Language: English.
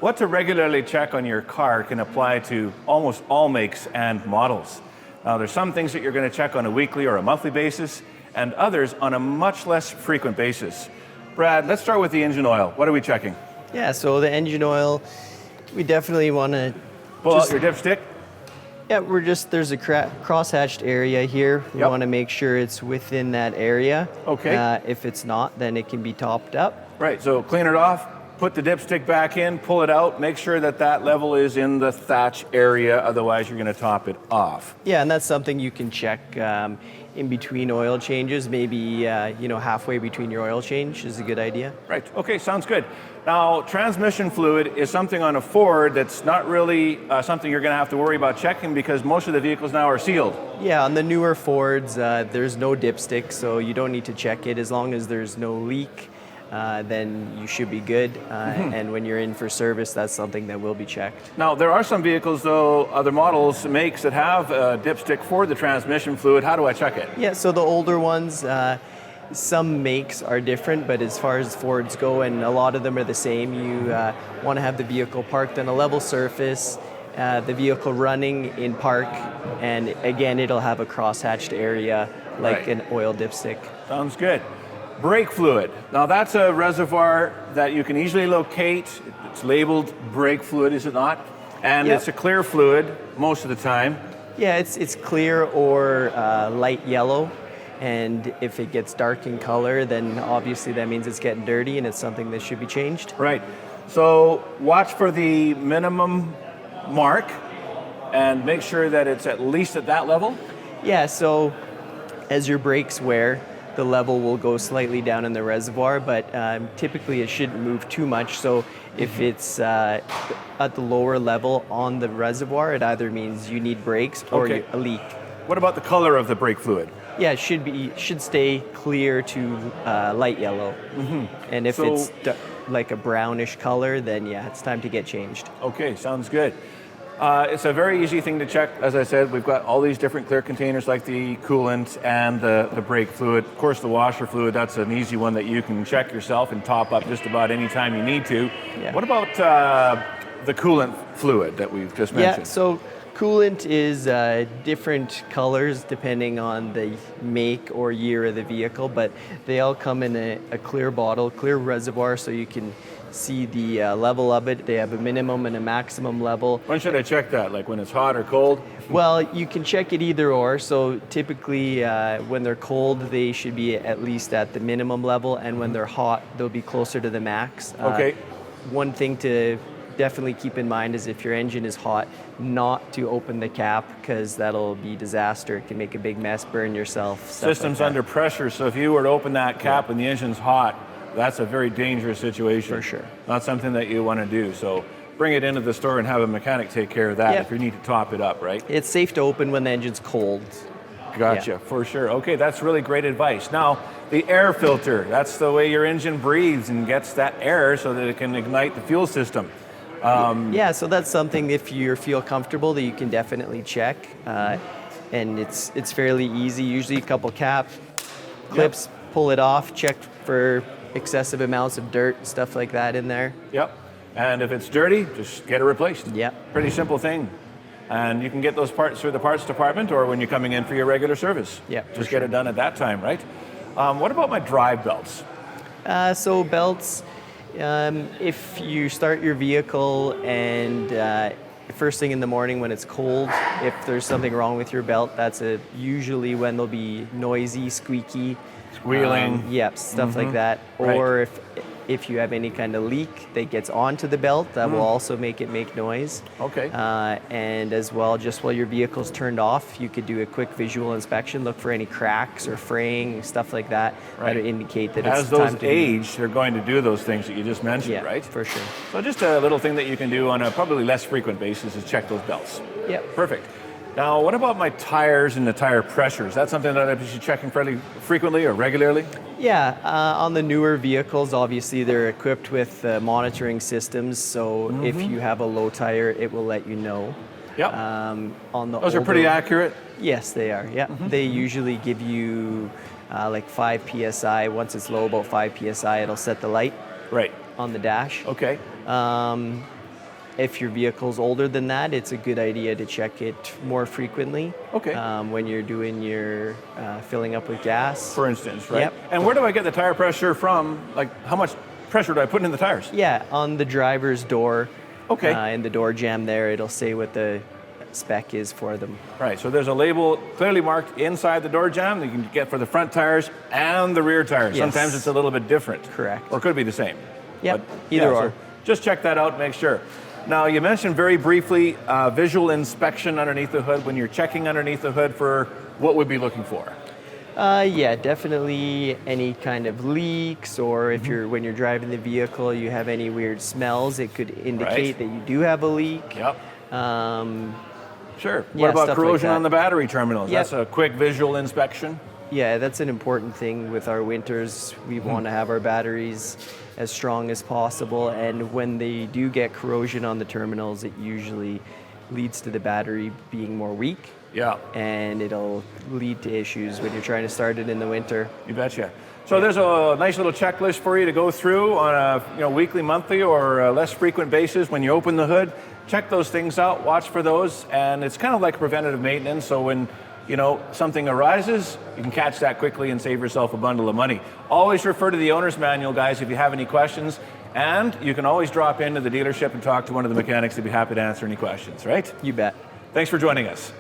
what to regularly check on your car can apply to almost all makes and models. Now, there's some things that you're going to check on a weekly or a monthly basis, and others on a much less frequent basis. Brad, let's start with the engine oil. What are we checking? Yeah, so the engine oil, we definitely want to pull out your dipstick. Yeah, there's a cross-hatched area here. We want to make sure it's within that area. Okay. If it's not, then it can be topped up. Right, so clean it off, put the dipstick back in, pull it out, make sure that that level is in the thatch area, otherwise you're going to top it off. Yeah, and that's something you can check in between oil changes, maybe halfway between your oil change is a good idea. Right, okay, sounds good. Now, transmission fluid is something on a Ford that's not really something you're going to have to worry about checking because most of the vehicles now are sealed. Yeah, on the newer Fords, there's no dipstick, so you don't need to check it. As long as there's no leak, then you should be good. And when you're in for service, that's something that will be checked. Now, there are some vehicles, though, other models, makes that have a dipstick for the transmission fluid. How do I check it? Yeah, so the older ones, some makes are different, but as far as Fords go, and a lot of them are the same, you want to have the vehicle parked on a level surface, the vehicle running in park, and again, it'll have a cross-hatched area like an oil dipstick. Sounds good. Brake fluid. Now that's a reservoir that you can easily locate. It's labeled brake fluid, is it not? And it's a clear fluid most of the time. Yeah, it's clear or light yellow. And if it gets dark in color, then obviously that means it's getting dirty and it's something that should be changed. Right. So watch for the minimum mark and make sure that it's at least at that level. Yeah, so as your brakes wear, the level will go slightly down in the reservoir, but typically it shouldn't move too much. So if it's at the lower level on the reservoir, it either means you need brakes or a leak. What about the color of the brake fluid? Yeah, it should stay clear to light yellow. And if it's like a brownish color, then it's time to get changed. Okay, sounds good. It's a very easy thing to check. As I said, we've got all these different clear containers like the coolant and the brake fluid. Of course, the washer fluid, that's an easy one that you can check yourself and top up just about any time you need to. Yeah. What about the coolant fluid that we've just mentioned? Yeah, so coolant is different colors depending on the make or year of the vehicle, but they all come in a clear bottle, clear reservoir, so you can see the level of it. They have a minimum and a maximum level. When should I check that? Like when it's hot or cold? Well, you can check it either or. So typically when they're cold, they should be at least at the minimum level, and when they're hot, they'll be closer to the max. Okay. One thing to definitely keep in mind is if your engine is hot, not to open the cap, because that'll be disaster. It can make a big mess, burn yourself. System's under pressure, so if you were to open that cap and the engine's hot, that's a very dangerous situation. For sure. Not something that you want to do. So bring it into the store and have a mechanic take care of that if you need to top it up, right? It's safe to open when the engine's cold. Gotcha, for sure. Okay, that's really great advice. Now, the air filter, that's the way your engine breathes and gets that air so that it can ignite the fuel system. So that's something, if you feel comfortable, that you can definitely check. And it's fairly easy. Usually a couple cap clips, pull it off, check for excessive amounts of dirt, stuff like that in there. Yep. And if it's dirty, just get it replaced. Yep. Pretty simple thing. And you can get those parts through the parts department or when you're coming in for your regular service. Yeah. Just get it done at that time, right? What about my drive belts? So belts, if you start your vehicle and first thing in the morning when it's cold, if there's something wrong with your belt, that's usually when they'll be noisy, squeaky. Squealing. Stuff like that. Or if you have any kind of leak that gets onto the belt, that will also make it make noise. Okay. And as well, just while your vehicle's turned off, you could do a quick visual inspection, look for any cracks or fraying, stuff like that, that would indicate that it's time to... As those age, they're going to do those things that you just mentioned, right? For sure. So just a little thing that you can do on a probably less frequent basis is check those belts. Yep. Perfect. Now, what about my tires and the tire pressures? That's something that I should be checking fairly frequently or regularly? Yeah, on the newer vehicles, obviously they're equipped with monitoring systems, so if you have a low tire, it will let you know. Yep. On the Those are pretty accurate? Yes, they are, yeah. They usually give you like 5 PSI. Once it's low, about 5 PSI, it'll set the light right on the dash. Okay. if your vehicle's older than that, it's a good idea to check it more frequently. Okay. When you're doing your filling up with gas. For instance, right? Yep. And where do I get the tire pressure from? Like, how much pressure do I put in the tires? Yeah, on the driver's door. Okay. In the door jamb there, it'll say what the spec is for them. Right, so there's a label clearly marked inside the door jamb that you can get for the front tires and the rear tires. Yes. Sometimes it's a little bit different. Correct. Or could be the same. Yep, But, either yeah, or. so just check that out, make sure. Now, you mentioned very briefly visual inspection underneath the hood when you're checking underneath the hood for what we'd be looking for. Yeah, definitely any kind of leaks, or if when you're driving the vehicle, you have any weird smells, it could indicate that you do have a leak. Yep. Sure. Yeah, What about stuff corrosion like that. on the battery terminals? Yep. That's a quick visual inspection. Yeah, that's an important thing with our winters. We want to have our batteries as strong as possible, and when they do get corrosion on the terminals, it usually leads to the battery being more weak. Yeah. And it'll lead to issues when you're trying to start it in the winter. You betcha. So there's a nice little checklist for you to go through on a weekly, monthly, or less frequent basis. When you open the hood, check those things out, watch for those, and it's kind of like preventative maintenance. So when something arises, you can catch that quickly and save yourself a bundle of money. Always refer to the owner's manual, guys, if you have any questions, and you can always drop into the dealership and talk to one of the mechanics. They'd be happy to answer any questions. Right? You bet. Thanks for joining us.